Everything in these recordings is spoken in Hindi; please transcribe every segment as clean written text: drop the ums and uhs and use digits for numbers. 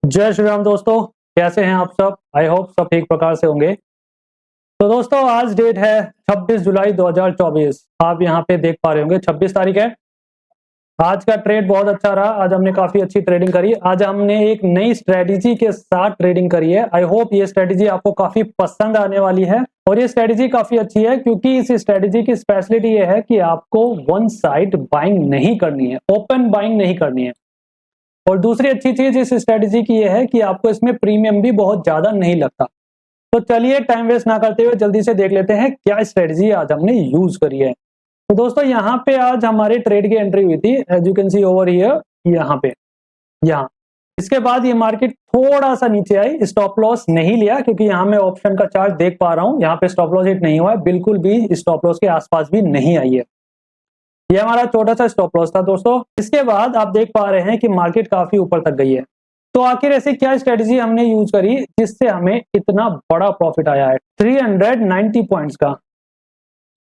जय श्री राम दोस्तों, कैसे हैं आप सब। आई होप सब ठीक प्रकार से होंगे। तो दोस्तों आज डेट है 26 जुलाई 2024। आप यहाँ पे देख पा रहे होंगे 26 तारीख है। आज का ट्रेड बहुत अच्छा रहा। आज हमने काफी अच्छी ट्रेडिंग करी। आज हमने एक नई स्ट्रेटेजी के साथ ट्रेडिंग करी है। आई होप ये स्ट्रेटेजी आपको काफी पसंद आने वाली है और ये स्ट्रेटेजी काफी अच्छी है क्योंकि इस स्ट्रेटेजी की स्पेशलिटी ये है कि आपको वन साइड बाइंग नहीं करनी है, ओपन बाइंग नहीं करनी है। और दूसरी अच्छी चीज इस स्ट्रेटेजी की यह है कि आपको इसमें प्रीमियम भी बहुत ज्यादा नहीं लगता। तो चलिए टाइम वेस्ट ना करते हुए जल्दी से देख लेते हैं क्या स्ट्रेटेजी आज हमने यूज करी है। तो दोस्तों यहाँ पे आज हमारे ट्रेड की एंट्री हुई थी, as you can see over here, यहाँ पे, यहाँ। इसके बाद ये मार्केट थोड़ा सा नीचे आई, स्टॉप लॉस नहीं लिया क्योंकि यहाँ मैं ऑप्शन का चार्ट देख पा रहा हूँ, यहाँ पे स्टॉप लॉस हिट नहीं हुआ है, बिल्कुल भी स्टॉप लॉस के आसपास भी नहीं आई है। ये हमारा छोटा सा स्टॉप लॉस था दोस्तों। इसके बाद आप देख पा रहे हैं कि मार्केट काफी ऊपर तक गई है। तो आखिर ऐसे क्या स्ट्रेटेजी हमने यूज करी जिससे हमें इतना बड़ा प्रॉफिट आया है 390 पॉइंट्स का।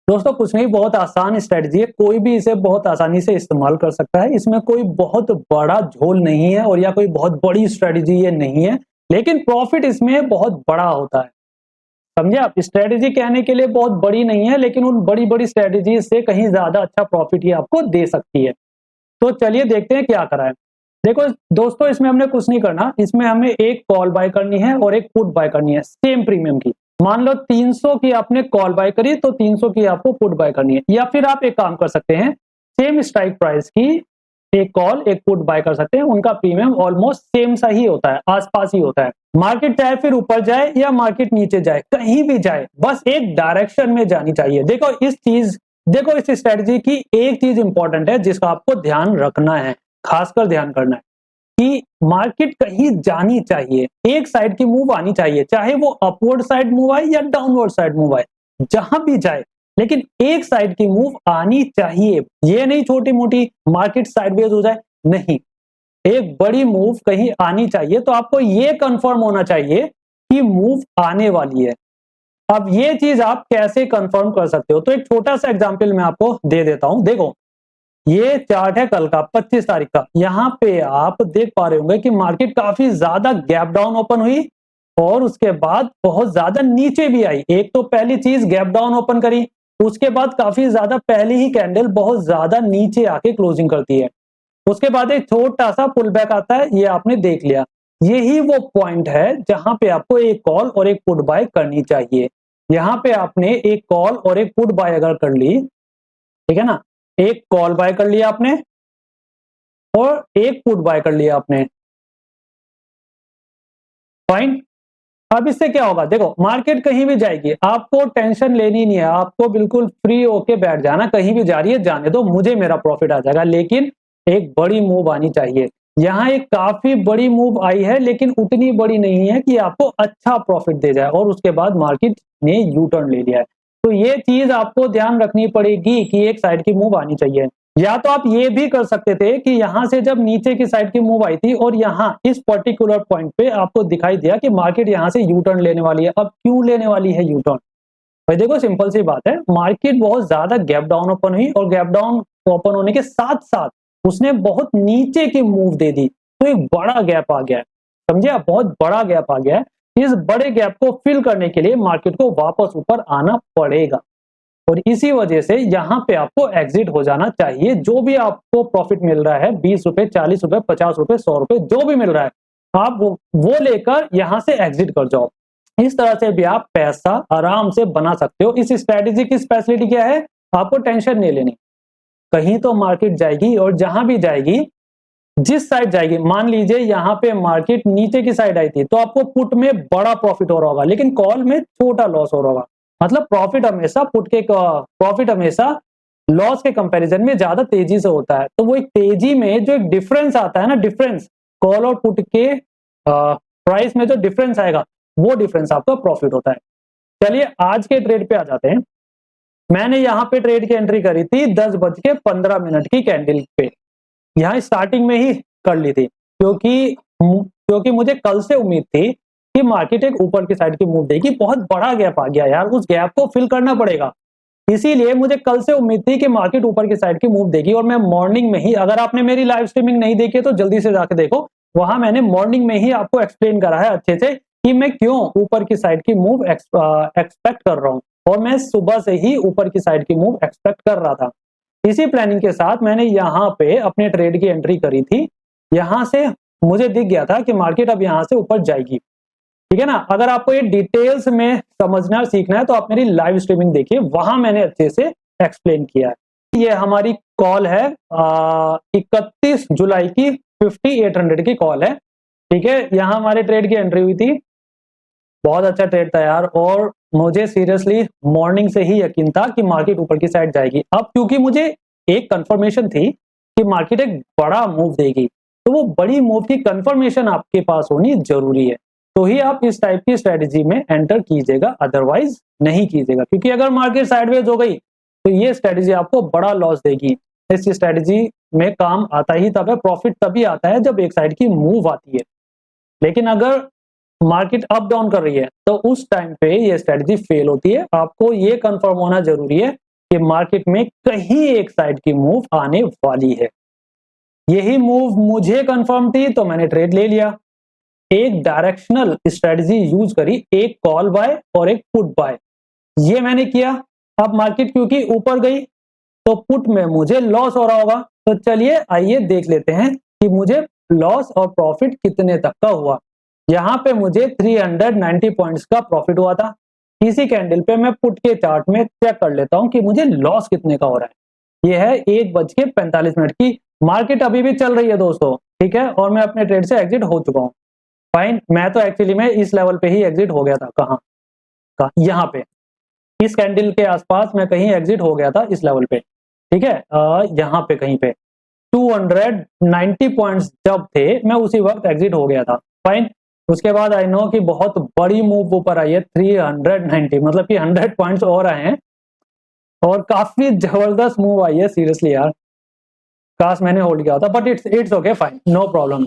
दोस्तों कुछ नहीं, बहुत आसान स्ट्रेटेजी है, कोई भी इसे बहुत आसानी से इस्तेमाल कर सकता है। इसमें कोई बहुत बड़ा झोल नहीं है और या कोई बहुत बड़ी स्ट्रेटेजी ये नहीं है, लेकिन प्रॉफिट इसमें बहुत बड़ा होता है। समझे आप। स्ट्रेटेजी कहने के लिए बहुत बड़ी नहीं है, लेकिन उन बड़ी बड़ी स्ट्रेटेजी से कहीं ज्यादा अच्छा प्रॉफिट ये आपको दे सकती है। तो चलिए देखते हैं क्या करा है। देखो दोस्तों, इसमें हमने कुछ नहीं करना, इसमें हमें एक कॉल बाय करनी है और एक पुट बाय करनी है सेम प्रीमियम की। मान लो 300 की आपने कॉल बाय करी तो 300 की आपको पुट बाय करनी है, या फिर आप एक काम कर सकते हैं, सेम स्ट्राइक प्राइस की एक कॉल एक पुट बाय कर सकते हैं। उनका प्रीमियम ऑलमोस्ट सेम सा ही होता है, आसपास ही होता है। मार्केट चाहे फिर ऊपर जाए या मार्केट नीचे जाए, कहीं भी जाए, बस एक डायरेक्शन में जानी चाहिए। देखो इस स्ट्रेटजी की एक चीज इंपॉर्टेंट है जिसका आपको ध्यान रखना है, खासकर ध्यान करना है कि मार्केट कहीं जानी चाहिए, एक साइड की मूव आनी चाहिए, चाहे वो अपवर्ड साइड मूव आए या डाउनवर्ड साइड मूव आए, जहां भी जाए, लेकिन एक साइड की मूव आनी चाहिए। ये नहीं छोटी मोटी मार्केट साइडवेज हो जाए, नहीं, एक बड़ी मूव कहीं आनी चाहिए। तो आपको ये कंफर्म होना चाहिए कि मूव आने वाली है। अब ये चीज आप कैसे कंफर्म कर सकते हो, तो एक छोटा सा एग्जांपल मैं आपको दे देता हूं। देखो ये चार्ट है कल का 25 तारीख का। यहां पे आप देख पा रहे होंगे कि मार्केट काफी ज्यादा गैप डाउन ओपन हुई और उसके बाद बहुत ज्यादा नीचे भी आई। एक तो पहली चीज गैप डाउन ओपन करी, उसके बाद काफी ज्यादा पहली ही कैंडल बहुत ज्यादा नीचे आके क्लोजिंग करती है। उसके बाद एक छोटा सा पुल बैक आता है, ये आपने देख लिया। यही वो पॉइंट है जहां पे आपको एक कॉल और एक पुट बाय करनी चाहिए। यहां पे आपने एक कॉल और एक पुट बाय अगर कर ली, ठीक है ना, एक कॉल बाय कर लिया आपने और एक पुट बाय कर लिया आपने, फाइन। अब इससे क्या होगा, देखो मार्केट कहीं भी जाएगी, आपको टेंशन लेनी नहीं है, आपको बिल्कुल फ्री होके बैठ जाना, कहीं भी जा रही है जाने दो, मुझे मेरा प्रॉफिट आ जाएगा। लेकिन एक बड़ी मूव आनी चाहिए। यहां एक काफी बड़ी मूव आई है, लेकिन उतनी बड़ी नहीं है कि आपको अच्छा प्रॉफिट दे जाए, और उसके बाद मार्केट ने यू टर्न ले लिया है। तो ये चीज आपको ध्यान रखनी पड़ेगी कि एक साइड की मूव आनी चाहिए। या तो आप ये भी कर सकते थे कि यहां से जब नीचे की साइड की मूव आई थी और यहां इस पर्टिकुलर पॉइंट पे आपको दिखाई दिया कि मार्केट यहां से यू टर्न लेने वाली है। अब क्यों लेने वाली है यू टर्न? भाई देखो सिंपल सी बात है, मार्केट बहुत ज्यादा गैप डाउन ओपन हुई और गैप डाउन ओपन होने के साथ साथ उसने बहुत नीचे की मूव दे दी, तो एक बड़ा गैप आ गया है। समझे आप, बहुत बड़ा गैप आ गया है। इस बड़े गैप को फिल करने के लिए मार्केट को वापस ऊपर आना पड़ेगा और इसी वजह से यहां पे आपको एग्जिट हो जाना चाहिए। जो भी आपको प्रॉफिट मिल रहा है, 20 रुपए, 40 रुपए, 50 रुपए, 100 रुपए, जो भी मिल रहा है, आप वो लेकर यहां से एग्जिट कर जाओ। इस तरह से भी आप पैसा आराम से बना सकते हो। इस स्ट्रेटेजी की स्पेशलिटी क्या है, आपको टेंशन नहीं लेनी। कहीं तो मार्केट जाएगी और जहां भी जाएगी, जिस साइड जाएगी, मान लीजिए यहां पे मार्केट नीचे की साइड आई थी तो आपको पुट में बड़ा प्रॉफिट हो रहा होगा, लेकिन कॉल में छोटा लॉस हो रहा होगा। मतलब प्रॉफिट हमेशा लॉस के कंपैरिजन में ज्यादा तेजी से होता है। तो वो एक तेजी में जो एक डिफरेंस आता है ना, डिफरेंस कॉल और पुट के प्राइस में जो डिफरेंस आएगा, वो डिफरेंस आपका प्रॉफिट होता है। चलिए आज के ट्रेड पे आ जाते हैं। मैंने यहाँ पे ट्रेड की एंट्री करी थी 10:15 की कैंडल पे, यहाँ स्टार्टिंग में ही कर ली थी क्योंकि मुझे कल से उम्मीद थी कि मार्केट एक ऊपर की साइड की मूव देगी। बहुत बड़ा गैप आ गया यार, उस गैप को फिल करना पड़ेगा। इसीलिए मुझे कल से उम्मीद थी कि मार्केट ऊपर की साइड की मूव देगी और मैं मॉर्निंग में ही, अगर आपने मेरी लाइव स्ट्रीमिंग नहीं देखी है तो जल्दी से जाके देखो, वहां मैंने मॉर्निंग में ही आपको एक्सप्लेन करा है अच्छे से कि मैं क्यों ऊपर की साइड की मूव एक्सपेक्ट कर रहा हूं, और मैं सुबह से ही ऊपर की साइड की मूव एक्सपेक्ट कर रहा था। इसी प्लानिंग के साथ मैंने यहाँ पे अपने ट्रेड की एंट्री करी थी। यहाँ से मुझे दिख गया था कि मार्केट अब यहाँ से ऊपर जाएगी, ठीक है ना। अगर आपको ये डिटेल्स में समझना सीखना है तो आप मेरी लाइव स्ट्रीमिंग देखिए, वहां मैंने अच्छे से एक्सप्लेन किया है। ये हमारी कॉल है 31 जुलाई की 5800 की कॉल है, ठीक है। यहाँ हमारे ट्रेड की एंट्री हुई थी, बहुत अच्छा ट्रेड था यार, और मुझे सीरियसली मॉर्निंग से ही यकीन था कि मार्केट ऊपर की साइड जाएगी। अब क्योंकि मुझे एक कंफर्मेशन थी कि मार्केट एक बड़ा मूव देगी, तो वो बड़ी मूव की कंफर्मेशन आपके पास होनी जरूरी है, तो ही आप इस टाइप की स्ट्रेटजी में एंटर कीजिएगा, अदरवाइज नहीं कीजिएगा। क्योंकि अगर मार्केट साइडवेज हो गई तो ये स्ट्रेटजी आपको बड़ा लॉस देगी। इस स्ट्रेटजी में काम आता ही तब है, प्रॉफिट तभी आता है जब एक साइड की मूव आती है। लेकिन अगर मार्केट अप डाउन कर रही है तो उस टाइम पे ये स्ट्रेटजी फेल होती है। आपको ये कंफर्म होना जरूरी है कि मार्केट में कहीं एक साइड की मूव आने वाली है। यही मूव मुझे कंफर्म थी तो मैंने ट्रेड ले लिया। एक डायरेक्शनल स्ट्रेटजी यूज करी, एक कॉल बाय और एक पुट बाय, ये मैंने किया। अब मार्केट क्योंकि ऊपर गई तो पुट में मुझे लॉस हो रहा होगा, तो चलिए आइए देख लेते हैं कि मुझे लॉस और प्रॉफिट कितने तक का हुआ। यहाँ पे मुझे 390 पॉइंट्स का प्रॉफिट हुआ था। इसी कैंडल पे मैं पुट के चार्ट में चेक कर लेता हूँ कि मुझे लॉस कितने का हो रहा है। ये है 1:45 की, मार्केट अभी भी चल रही है दोस्तों, ठीक है, और मैं अपने ट्रेड से एग्जिट हो चुका हूँ। फाइन, मैं तो एक्चुअली में इस लेवल पे ही एग्जिट हो गया था। कहाँ यहाँ पे इस कैंडल के आसपास मैं कहीं एग्जिट हो गया था इस लेवल पे, ठीक है। यहाँ पे कहीं पे 290 पॉइंट्स जब थे मैं उसी वक्त एग्जिट हो गया था। फाइन, उसके बाद आई नो कि बहुत बड़ी मूव ऊपर आई है 390, मतलब कि 100 पॉइंट्स और आए हैं, और काफी जबरदस्त मूव आई है सीरियसली यार। काश मैंने होल्ड किया था, but it's okay, fine, no problem.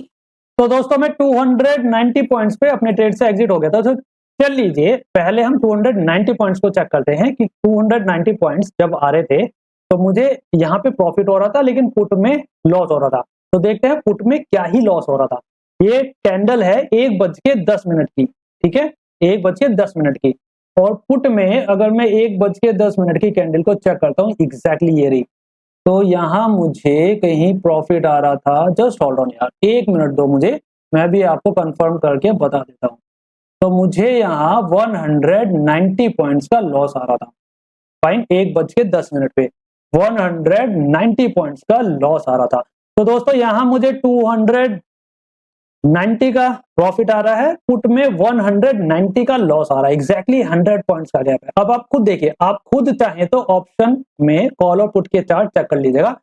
तो दोस्तों मैं 290 पॉइंट्स पे अपने ट्रेड से एग्जिट हो गया था। तो चल लीजिए पहले हम 290 पॉइंट्स को चेक करते हैं कि 290 पॉइंट्स जब आ रहे थे तो मुझे यहाँ पे प्रॉफिट हो रहा था लेकिन पुट में लॉस हो रहा था। तो देखते हैं पुट में क्या ही लॉस हो रहा था। ये कैंडल है 1:10 की, ठीक है, 1:10 की, और पुट में अगर मैं 1:10 की कैंडल को चेक करता हूँ, एग्जैक्टली ये रही, तो यहाँ मुझे कहीं प्रॉफिट आ रहा था। जस्ट होल्ड ऑन यार, 1 मिनट दो मुझे, मैं भी आपको कंफर्म करके बता देता हूँ। तो मुझे यहाँ 190 पॉइंट्स का लॉस आ रहा था। फाइन, 1:10 पे 190 पॉइंट्स का लॉस आ रहा था। तो दोस्तों यहाँ मुझे 290 का प्रॉफिट आ रहा है, पुट में 190 का लॉस आ रहा है, एग्जैक्टली 100 पॉइंट्स का गैप है। अब आप खुद देखिए, आप खुद चाहें तो ऑप्शन में कॉल और पुट के चार्ट चेक कर लीजिएगा।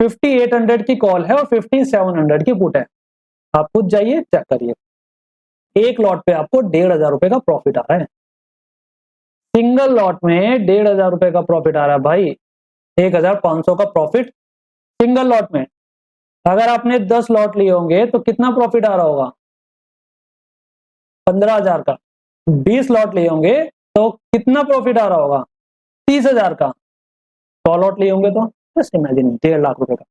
5800 की कॉल है और 5700 की पुट है, आप खुद जाइए चेक करिए। एक लॉट पे आपको 1500 रुपए का प्रॉफिट आ रहा है, सिंगल लॉट में 1500 रुपए का प्रॉफिट आ रहा है भाई, 1500 का प्रॉफिट सिंगल लॉट में। अगर आपने 10 लॉट लिए होंगे तो कितना प्रॉफिट आ रहा होगा, 15,000 का। 20 लॉट लिए होंगे तो कितना प्रॉफिट आ रहा होगा, 30,000 का। 100 लॉट लिए होंगे तो जस्ट इमेजिन 1.5 लाख रुपए का,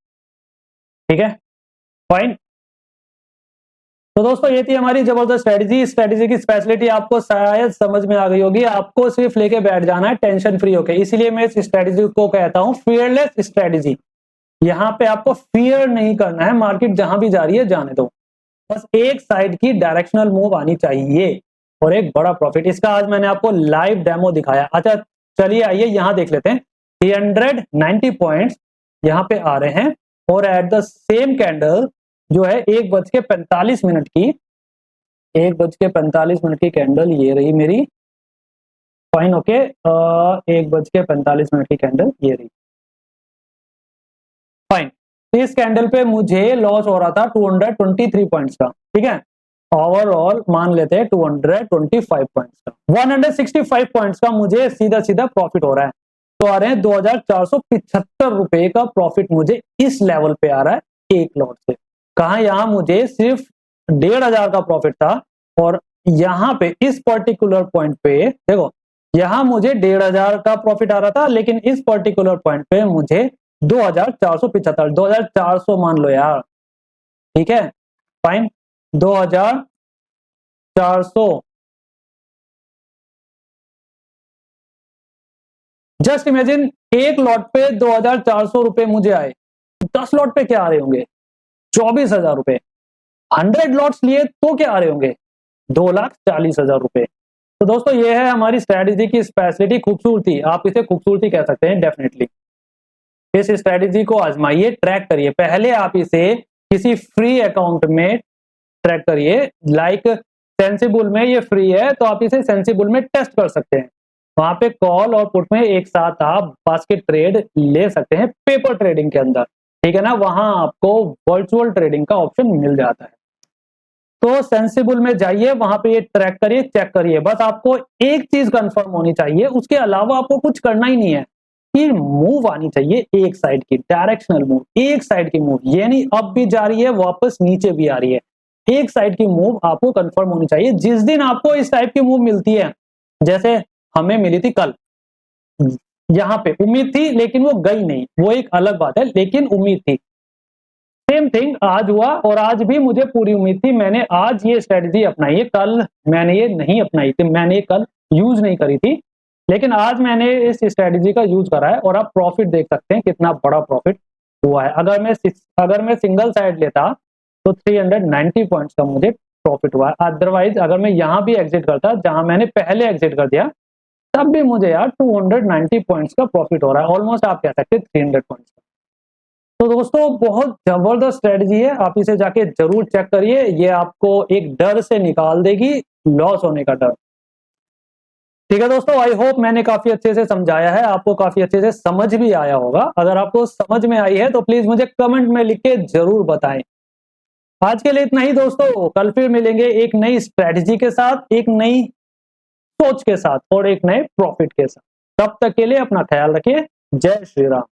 ठीक है, फाइन। तो दोस्तों ये थी हमारी जबरदस्त स्ट्रेटजी की स्पेशलिटी आपको शायद समझ में आ गई होगी। आपको सिर्फ लेके बैठ जाना है टेंशन फ्री होके, इसीलिए मैं इस स्ट्रेटजी को कहता हूं फियरलेस स्ट्रेटजी। यहाँ पे आपको फियर नहीं करना है, मार्केट जहां भी जा रही है जाने दो, बस एक साइड की डायरेक्शनल मूव आनी चाहिए और एक बड़ा प्रॉफिट। इसका आज मैंने आपको लाइव डेमो दिखाया। अच्छा चलिए आइए यहाँ देख लेते हैं। 390 पॉइंट्स यहाँ पे आ रहे हैं और एट द सेम कैंडल जो है 1:45 की, 1:45 की कैंडल ये रही मेरी, फाइन, ओके। 1:45 की कैंडल ये रही, फाइन। इस कैंडल पे मुझे लॉस हो रहा था 223 पॉइंट्स का, ठीक है। ओवरऑल मान लेते हैं 225 पॉइंट्स का, 165 पॉइंट्स का मुझे सीधा सीधा प्रॉफिट हो रहा है। तो आ रहे हैं 2475 रुपए का प्रॉफिट मुझे इस लेवल पे आ रहा है एक लॉट से। कहा यहाँ मुझे सिर्फ 1500 का प्रॉफिट था और यहाँ पे इस पर्टिकुलर पॉइंट पे देखो, यहाँ मुझे 1500 का प्रॉफिट आ रहा था, लेकिन इस पर्टिकुलर पॉइंट पे मुझे 2475, 2400 मान लो यार, ठीक है, फाइन। 2400। जस्ट इमेजिन एक लॉट पे 2400 रुपए मुझे आए, 10 लॉट पे क्या आ रहे होंगे? 24,000 रुपए। 100 लॉट्स लिए तो क्या आ रहे होंगे? 2,40,000 रुपए। तो दोस्तों ये है हमारी स्ट्रेटेजी की स्पेशलिटी, खूबसूरती, आप इसे खूबसूरती कह सकते हैं डेफिनेटली। इस स्ट्रेटेजी को आजमाइए, ट्रैक करिए। पहले आप इसे किसी फ्री अकाउंट में ट्रैक करिए, लाइक सेंसिबल में ये फ्री है, तो आप इसे सेंसिबल में टेस्ट कर सकते हैं। वहां पे कॉल और पुट में एक साथ आप बास्केट ट्रेड ले सकते हैं पेपर ट्रेडिंग के अंदर, ठीक है ना। वहां आपको वर्चुअल ट्रेडिंग का ऑप्शन मिल जाता है। तो सेंसिबल में जाइए, वहां पे ये ट्रैक करिए, चेक करिए। बस आपको एक चीज कंफर्म होनी चाहिए, उसके अलावा आपको कुछ करना ही नहीं है कि मूव आनी चाहिए एक साइड की, डायरेक्शनल मूव, एक साइड की मूव, ये नहीं अप भी जा रही है वापस नीचे भी आ रही है, एक साइड की मूव आपको कंफर्म होनी चाहिए। जिस दिन आपको इस टाइप की मूव मिलती है, जैसे हमें मिली थी कल, यहां पे उम्मीद थी लेकिन वो गई नहीं, वो एक अलग बात है, लेकिन उम्मीद थी। सेम थिंग आज हुआ, और आज भी मुझे पूरी उम्मीद थी, मैंने आज ये स्ट्रेटजी अपनाई है, कल मैंने ये नहीं अपनाई थी, मैंने ये कल यूज नहीं करी थी, लेकिन आज मैंने इस स्ट्रेटजी का यूज करा है, और आप प्रॉफिट देख सकते हैं कितना बड़ा प्रॉफिट हुआ है। अगर मैं सिंगल साइड लेता तो 390 पॉइंट्स का मुझे प्रॉफिट हुआ है। अदरवाइज अगर मैं यहां भी एग्जिट करता, जहां मैंने पहले एग्जिट कर दिया, तब भी मुझे यार 290 पॉइंट्स का प्रॉफिट हो रहा है, ऑलमोस्ट आप कह सकते हैं 300 पॉइंट्स का। तो दोस्तों बहुत जबरदस्त स्ट्रेटजी है, आप इसे जाके जरूर चेक करिए, ये आपको एक डर से निकाल देगी, लॉस होने का डर। ठीक है दोस्तों, आई होप मैंने काफी अच्छे से समझाया है, आपको काफी अच्छे से समझ भी आया होगा। अगर आपको समझ में आई है तो प्लीज मुझे कमेंट में लिख के जरूर बताएं। आज के लिए इतना ही दोस्तों, कल फिर मिलेंगे एक नई स्ट्रेटजी के साथ, एक नई सोच के साथ, और एक नए प्रॉफिट के साथ। तब तक के लिए अपना ख्याल रखिए। जय श्री राम।